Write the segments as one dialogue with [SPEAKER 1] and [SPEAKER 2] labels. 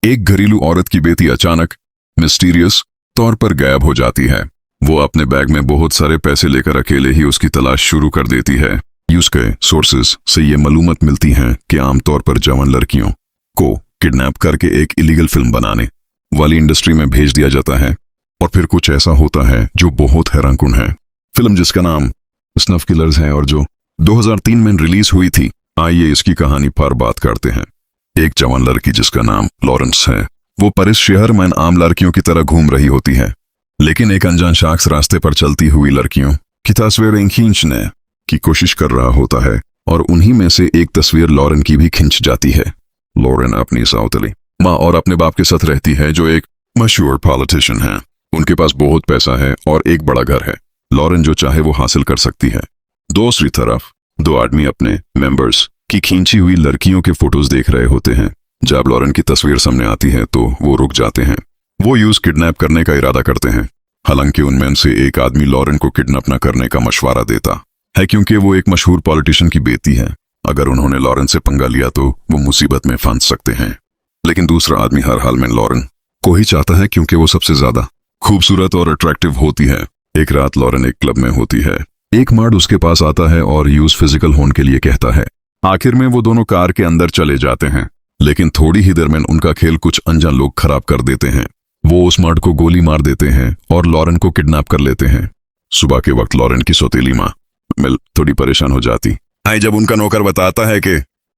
[SPEAKER 1] एक घरेलू औरत की बेटी अचानक मिस्टीरियस तौर पर गायब हो जाती है। वो अपने बैग में बहुत सारे पैसे लेकर अकेले ही उसकी तलाश शुरू कर देती है। यूज के सोर्सेज से ये मालूमात मिलती हैं कि आमतौर पर जवान लड़कियों को किडनैप करके एक इलीगल फिल्म बनाने वाली इंडस्ट्री में भेज दिया जाता है और फिर कुछ ऐसा होता है जो बहुत हैरानकुन है। फिल्म जिसका नाम स्नफ किलर्स है और जो 2003 में रिलीज हुई थी, आइए इसकी कहानी पर बात करते हैं। एक जवान लड़की जिसका नाम लॉरेंस है, वो परिस शहर में आम लड़कियों की तरह घूम रही होती है, लेकिन एक अनजान शख्स रास्ते पर चलती हुई लड़कियों की तस्वीरें खींचने की कोशिश कर रहा होता है और उन्हीं में से एक तस्वीर लॉरेन की भी खिंच जाती है। लॉरेन अपनी सौतेली माँ और अपने बाप के साथ रहती है जो एक मशहूर पॉलिटिशियन है। उनके पास बहुत पैसा है और एक बड़ा घर है। लॉरेन जो चाहे वो हासिल कर सकती है। दूसरी तरफ दो आदमी अपने मेंबर्स की खींची हुई लड़कियों के फोटोज देख रहे होते हैं। जब लॉरेन की तस्वीर सामने आती है तो वो रुक जाते हैं। वो यूज किडनैप करने का इरादा करते हैं। हालांकि उनमें से एक आदमी लॉरेन को किडनैप न करने का मशवरा देता है क्योंकि वो एक मशहूर पॉलिटिशियन की बेटी है। अगर उन्होंने लॉरेन से पंगा लिया तो वो मुसीबत में फंस सकते हैं। लेकिन दूसरा आदमी हर हाल में लॉरेन को ही चाहता है क्योंकि वो सबसे ज्यादा खूबसूरत और अट्रैक्टिव होती है। एक रात लॉरेन एक क्लब में होती है। एक मर्द उसके पास आता है और यूज फिजिकल होने के लिए कहता है। आखिर में वो दोनों कार के अंदर चले जाते हैं, लेकिन थोड़ी ही देर में उनका खेल कुछ अनजान लोग खराब कर देते हैं। वो उस मर्द को गोली मार देते हैं और लॉरेन को किडनैप कर लेते हैं। सुबह के वक्त लॉरेन की सौतेली माँ मिल थोड़ी परेशान हो जाती है जब उनका नौकर बताता है कि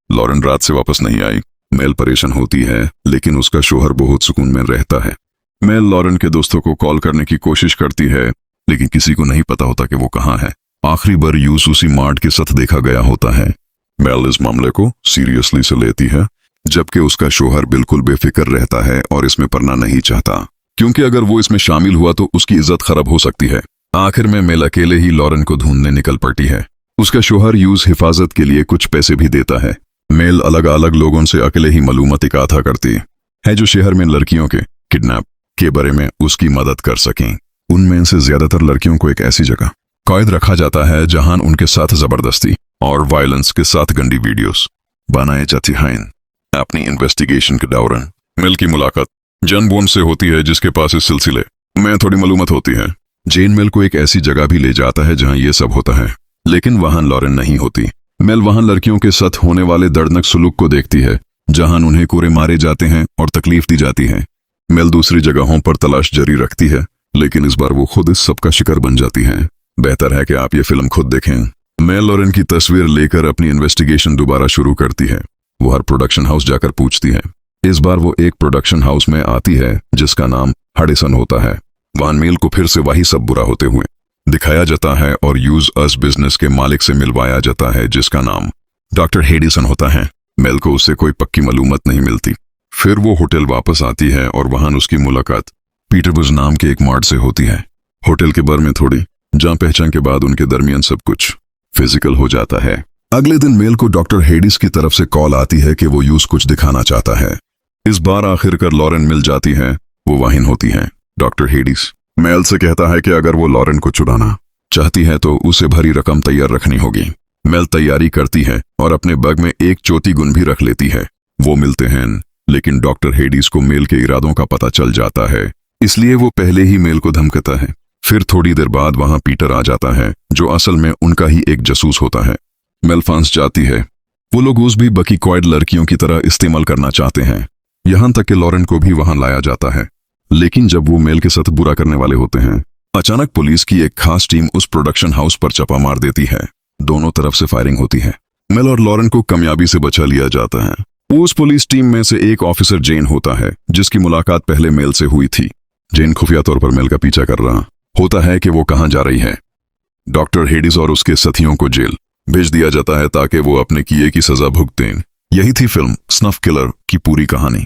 [SPEAKER 1] लॉरेन रात से वापस नहीं आई। मेल परेशान होती है, लेकिन उसका शोहर बहुत सुकून में रहता है। मेल लॉरेन के दोस्तों को कॉल करने की कोशिश करती है, लेकिन किसी को नहीं पता होता कि वो कहाँ है। आखिरी बार यूज उसी मार्ट के साथ देखा गया होता है। मेल इस मामले को सीरियसली से लेती है, जबकि उसका शोहर बिल्कुल बेफिक्र रहता है और इसमें पड़ना नहीं चाहता, क्योंकि अगर वो इसमें शामिल हुआ तो उसकी इज्जत खराब हो सकती है। आखिर में मेल अकेले ही लॉरेन को ढूंढने निकल पड़ती है। उसका शोहर यूज हिफाजत के लिए कुछ पैसे भी देता है। मेल अलग अलग लोगों से अकेले ही मालूमात इकट्ठा करती है जो शहर में लड़कियों के किडनैप के बारे में उसकी मदद कर सकें। उनमें से ज्यादातर लड़कियों को एक ऐसी जगह कैद रखा जाता है जहां उनके साथ जबरदस्ती और वायलेंस के साथ गंदी वीडियोस बनाए जाती हैं। अपनी इन्वेस्टिगेशन के दौरान मेल की मुलाकात जन बोन से होती है, जिसके पास इस सिलसिले में थोड़ी मालूमात होती है। जेन मेल को एक ऐसी जगह भी ले जाता है जहां ये सब होता है, लेकिन वहां लॉरेन नहीं होती। मेल वहां लड़कियों के साथ होने वाले दर्दनाक सुलूक को देखती है, जहां उन्हें कोरे मारे जाते हैं और तकलीफ दी जाती है। मेल दूसरी जगहों पर तलाश जारी रखती है, लेकिन इस बार वो खुद इस सब का शिकार बन जाती है। बेहतर है कि आप ये फिल्म खुद देखें। मेल लॉरेन की तस्वीर लेकर अपनी इन्वेस्टिगेशन दोबारा शुरू करती है। वो हर प्रोडक्शन हाउस जाकर पूछती है। इस बार वो एक प्रोडक्शन हाउस में आती है जिसका नाम हडिसन होता है। वहां मेल को फिर से वही सब बुरा होते हुए दिखाया जाता है और यूज अस बिजनेस के मालिक से मिलवाया जाता है जिसका नाम डॉक्टर हेडिसन होता है। मेल को उससे कोई पक्की मालूमात नहीं मिलती। फिर वो होटल वापस आती है और वहां उसकी मुलाकात पीटर बुज नाम के एक मर्द से होती है। होटल के बार में थोड़ी जान पहचान के बाद उनके दरमियान सब कुछ फिजिकल हो जाता है। अगले दिन मेल को डॉक्टर हेडिस की तरफ से कॉल आती है कि वो यूज कुछ दिखाना चाहता है। इस बार आखिरकार लॉरेन मिल जाती है। वो वाहिन होती है। डॉक्टर हेडिस मेल से कहता है कि अगर वो लॉरेन को चुराना चाहती है तो उसे भरी रकम तैयार रखनी होगी। मेल तैयारी करती है और अपने बैग में एक चौथी गुन भी रख लेती है। वो मिलते हैं, लेकिन डॉक्टर हेडिस को मेल के इरादों का पता चल जाता है, इसलिए वो पहले ही मेल को धमकाता है। फिर थोड़ी देर बाद वहां पीटर आ जाता है, जो असल में उनका ही एक जासूस होता है। मेल फंस जाती है। वो लोग उस भी बकी क्वाइड लड़कियों की तरह इस्तेमाल करना चाहते हैं, यहां तक कि लॉरेन को भी वहां लाया जाता है। लेकिन जब वो मेल के साथ बुरा करने वाले होते हैं, अचानक पुलिस की एक खास टीम उस प्रोडक्शन हाउस पर छापा मार देती है। दोनों तरफ से फायरिंग होती है। मेल और लॉरेन को कामयाबी से बचा लिया जाता है। उस पुलिस टीम में से एक ऑफिसर जेन होता है, जिसकी मुलाकात पहले मेल से हुई थी। जेन खुफिया तौर पर मेल का पीछा कर रहा होता है कि वो कहां जा रही है। डॉक्टर हेडिस और उसके साथियों को जेल भेज दिया जाता है ताकि वो अपने किए की सजा भुगतें। यही थी फिल्म स्नफ किलर की पूरी कहानी।